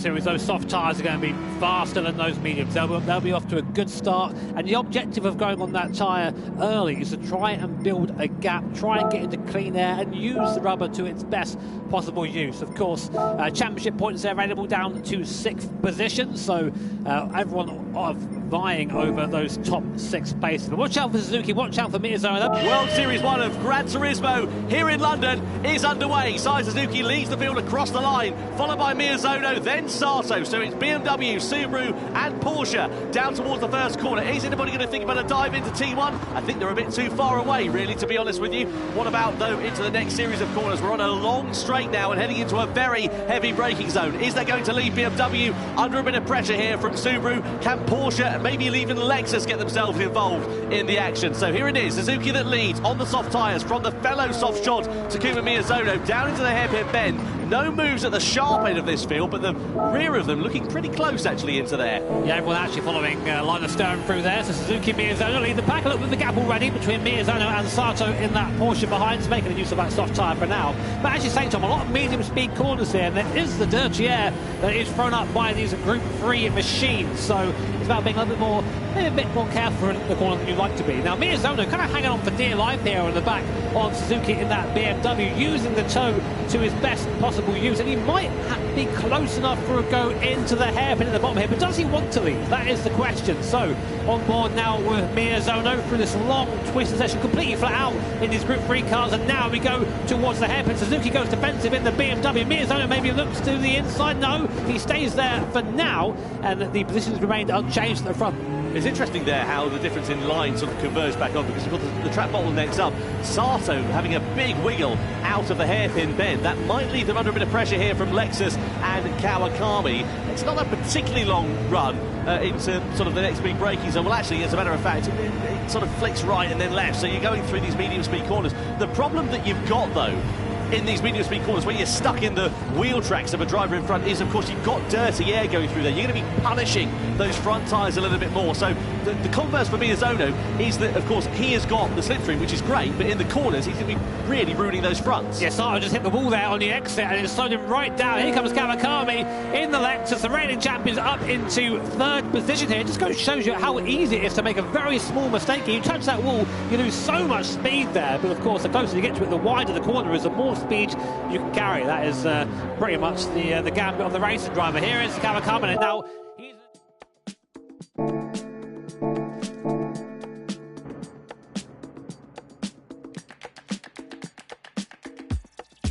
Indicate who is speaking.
Speaker 1: Series, those soft tyres are going to be faster than those mediums. They'll be off to a good start, and the objective of going on that tyre early is to try and build a gap, try and get into clean air and use the rubber to its best possible use. Of course, championship points are available down to 6th position, so everyone vying over those top 6 places. But watch out for Suzuki, watch out for Miyazono.
Speaker 2: World Series 1 of Gran Turismo here in London is underway. Sai Suzuki leads the field across the line, followed by Miyazono, then Sato. So it's BMW, Subaru and Porsche down towards the first corner. Is anybody going to think about a dive into T1? I think they're a bit too far away, really, to be honest with you. What about, though, into the next series of corners? We're on a long straight now and heading into a very heavy braking zone. Is that going to leave BMW under a bit of pressure here from Subaru? Can Porsche and maybe even Lexus get themselves involved in the action? So here it is, Suzuki that leads on the soft tyres from the fellow soft shod Takuma Miyazono down into the hairpin bend. No moves at the sharp end of this field, but the rear of them looking pretty close actually into there.
Speaker 1: Yeah, everyone actually following line of stern through there. So Suzuki, Miyazono lead the pack. Look with the gap already between Miyazono and Sato in that Porsche behind, making use of that soft tyre for now. But as you say, Tom, a lot of medium speed corners here, and there is the dirty air that is thrown up by these Group 3 machines. So it's about being a little bit more, maybe a bit more careful in the corner than you'd like to be. Now Miyazono kind of hanging on for dear life here on the back on Suzuki in that BMW, using the toe to his best possible use, and he might be close enough for a go into the hairpin at the bottom here, but does he want to leave? That is the question. So on board now with Miyazono through this long twisted session, completely flat out in these Group 3 cars, and now we go towards the hairpin. Suzuki goes defensive in the BMW. Miyazono maybe looks to the inside. No, he stays there for now, and the positions remained unchanged at the front.
Speaker 2: It's interesting there how the difference in line sort of converged back on, because you've got the track bottlenecks up. Sato having a big wiggle out of the hairpin bend. That might leave them under a bit of pressure here from Lexus and Kawakami. It's not a particularly long run into sort of the next big braking zone. Well, actually, as a matter of fact, it sort of flicks right and then left, so you're going through these medium speed corners. The problem that you've got, though, in these medium speed corners where you're stuck in the wheel tracks of a driver in front is, of course, you've got dirty air going through there. You're going to be punishing those front tyres a little bit more. So the converse for Miyazono is that, of course, he has got the slipstream, which is great, but in the corners he's going to be really ruining those fronts.
Speaker 1: Yeah, Sato just hit the wall there on the exit and it slowed him right down. Here comes Kawakami in the Lexus, the reigning champions up into 3rd position here. It just shows you how easy it is to make a very small mistake. You touch that wall, you lose so much speed there, but of course the closer you get to it, the wider the corner is, the more speed you can carry. That is pretty much the gambit of the racing driver. Here is Kawakami, and now